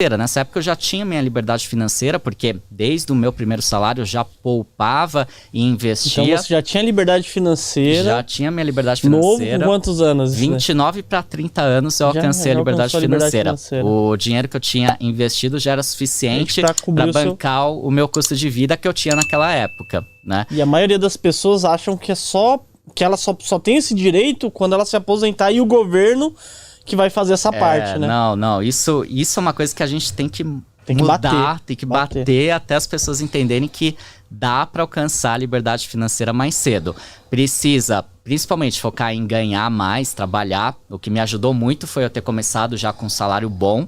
Nessa época eu já tinha minha liberdade financeira, porque desde o meu primeiro salário eu já poupava e investia. Então você já tinha liberdade financeira? Já tinha minha liberdade financeira. Novo, com quantos anos? 29 para 30 anos eu alcancei a liberdade financeira. O dinheiro que eu tinha investido já era suficiente para bancar o meu custo de vida que eu tinha naquela época, né? E a maioria das pessoas acham que ela só tem esse direito quando ela se aposentar e o governo que vai fazer essa parte, né? Não. Isso é uma coisa que a gente tem que mudar, tem que bater até as pessoas entenderem que dá para alcançar a liberdade financeira mais cedo. Precisa, principalmente, focar em ganhar mais, trabalhar. O que me ajudou muito foi eu ter começado já com um salário bom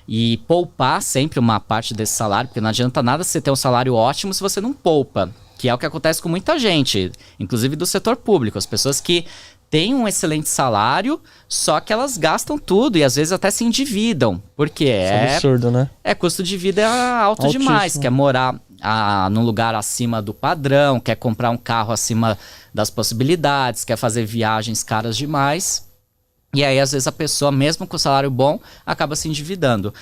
e poupar sempre uma parte desse salário, porque não adianta nada você ter um salário ótimo se você não poupa, que é o que acontece com muita gente, inclusive do setor público. As pessoas que têm um excelente salário, só que elas gastam tudo e às vezes até se endividam, porque é absurdo, né? Custo de vida alto demais, quer morar num lugar acima do padrão, quer comprar um carro acima das possibilidades, quer fazer viagens caras demais, e aí às vezes a pessoa, mesmo com salário bom, acaba se endividando.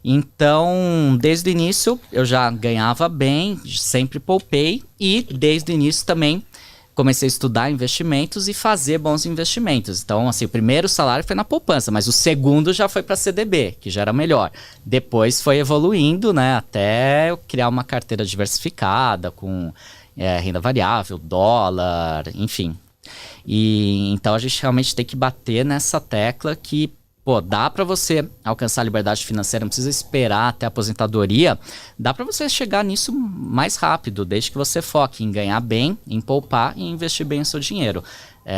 Então, desde o início eu já ganhava bem, sempre poupei e desde o início também comecei a estudar investimentos e fazer bons investimentos. Então, assim, o primeiro salário foi na poupança, mas o segundo já foi para CDB, que já era melhor. Depois foi evoluindo, né, até eu criar uma carteira diversificada com renda variável, dólar, enfim. E então a gente realmente tem que bater nessa tecla que dá para você alcançar a liberdade financeira, não precisa esperar até a aposentadoria, dá para você chegar nisso mais rápido, desde que você foque em ganhar bem, em poupar e investir bem o seu dinheiro.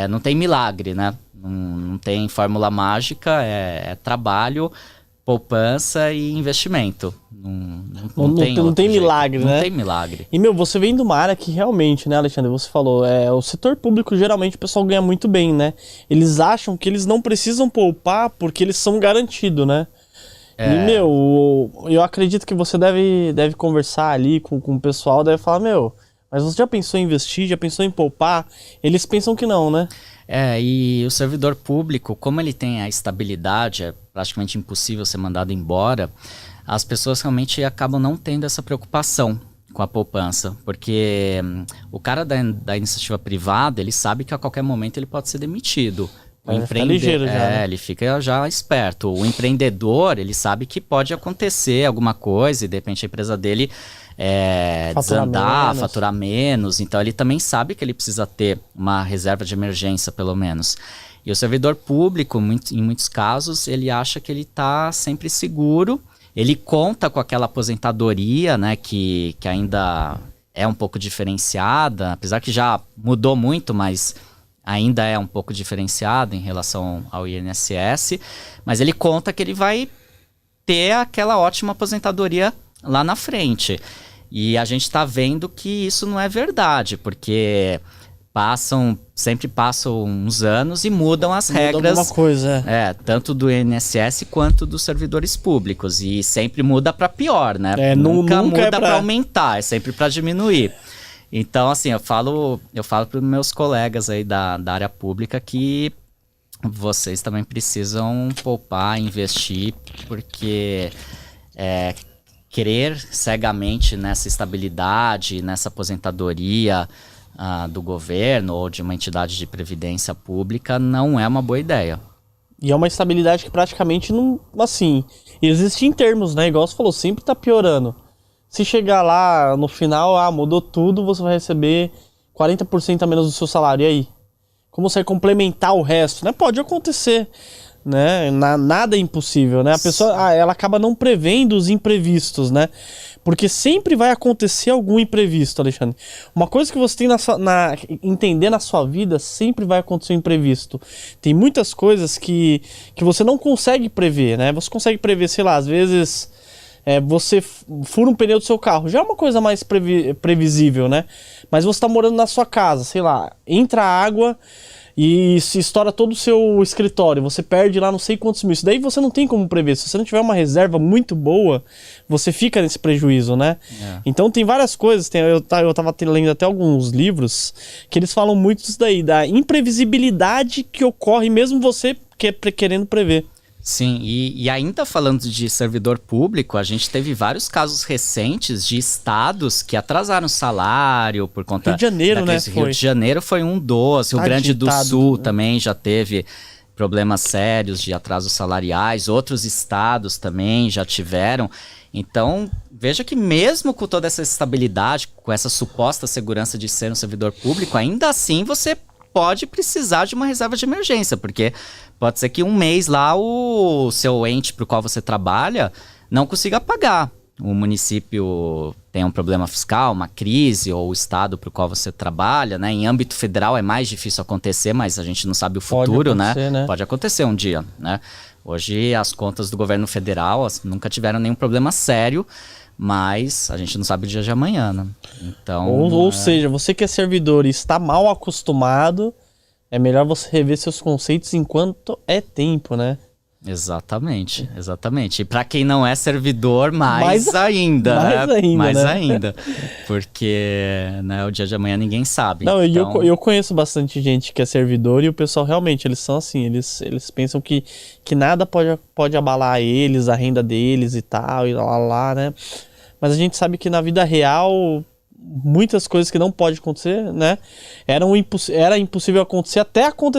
Não tem milagre, né? Não tem fórmula mágica, é trabalho, poupança e investimento. Não tem milagre, né? Não tem milagre. E, você vem de uma área que realmente, né, Alexandre, você falou, o setor público, geralmente, o pessoal ganha muito bem, né? Eles acham que eles não precisam poupar porque eles são garantidos, né? E, eu acredito que você deve conversar ali com o pessoal, deve falar, mas você já pensou em investir, já pensou em poupar? Eles pensam que não, né? E o servidor público, como ele tem a estabilidade, é praticamente impossível ser mandado embora, as pessoas realmente acabam não tendo essa preocupação com a poupança, porque o cara da iniciativa privada, ele sabe que a qualquer momento ele pode ser demitido. Ligeiro já, né? Ele fica já esperto. O empreendedor, ele sabe que pode acontecer alguma coisa e de repente a empresa dele desandar, faturar menos. Então ele também sabe que ele precisa ter uma reserva de emergência, pelo menos. E o servidor público, em muitos casos, ele acha que ele está sempre seguro. Ele conta com aquela aposentadoria, né, que ainda é um pouco diferenciada, apesar que já mudou muito, mas ainda é um pouco diferenciada em relação ao INSS. Mas ele conta que ele vai ter aquela ótima aposentadoria lá na frente. E a gente está vendo que isso não é verdade, porque sempre passam uns anos e mudam as regras. Alguma coisa, tanto do INSS quanto dos servidores públicos. E sempre muda para pior, né? Nunca muda para aumentar, é sempre para diminuir. Então, assim, eu falo para os meus colegas aí da área pública que vocês também precisam poupar, investir, porque crer cegamente nessa estabilidade, nessa aposentadoria do governo ou de uma entidade de previdência pública não é uma boa ideia. E é uma estabilidade que praticamente não, assim, existe em termos, né? Igual você falou, sempre tá piorando. Se chegar lá no final, mudou tudo, você vai receber 40% a menos do seu salário. E aí? Como você vai complementar o resto? Né? Pode acontecer, né? Nada é impossível, né? A pessoa, ela acaba não prevendo os imprevistos, né? Porque sempre vai acontecer algum imprevisto, Alexandre. Uma coisa que você tem entender na sua vida, sempre vai acontecer um imprevisto. Tem muitas coisas que você não consegue prever, né? Você consegue prever, sei lá, às vezes você fura um pneu do seu carro. Já é uma coisa mais previsível, né? Mas você tá morando na sua casa, sei lá, entra água e se estoura todo o seu escritório, você perde lá não sei quantos mil. Isso daí você não tem como prever. Se você não tiver uma reserva muito boa, você fica nesse prejuízo, né? Então tem várias coisas. Eu tava lendo até alguns livros que eles falam muito disso daí, da imprevisibilidade que ocorre mesmo você querendo prever. Sim, e ainda falando de servidor público, a gente teve vários casos recentes de estados que atrasaram salário por conta... Rio de Janeiro, né? Rio de Janeiro foi um dos, Rio Grande do Sul também já teve problemas sérios de atrasos salariais, outros estados também já tiveram. Então, veja que mesmo com toda essa estabilidade, com essa suposta segurança de ser um servidor público, ainda assim você pode precisar de uma reserva de emergência, porque pode ser que um mês lá o seu ente para o qual você trabalha não consiga pagar. O município tem um problema fiscal, uma crise, ou o estado para o qual você trabalha, né? Em âmbito federal é mais difícil acontecer, mas a gente não sabe o futuro, né? Pode acontecer um dia, né? Hoje as contas do governo federal nunca tiveram nenhum problema sério, mas a gente não sabe o dia de amanhã, né? Então, ou seja, você que é servidor e está mal acostumado, é melhor você rever seus conceitos enquanto é tempo, né? Exatamente, exatamente. E para quem não é servidor, mais ainda, mais ainda. Porque, né, o dia de amanhã ninguém sabe. Não, então... eu conheço bastante gente que é servidor e o pessoal realmente, eles são assim, eles pensam que nada pode abalar eles, a renda deles e tal, e lá, né? Mas a gente sabe que na vida real, muitas coisas que não podem acontecer, né? Era impossível acontecer até acontecer.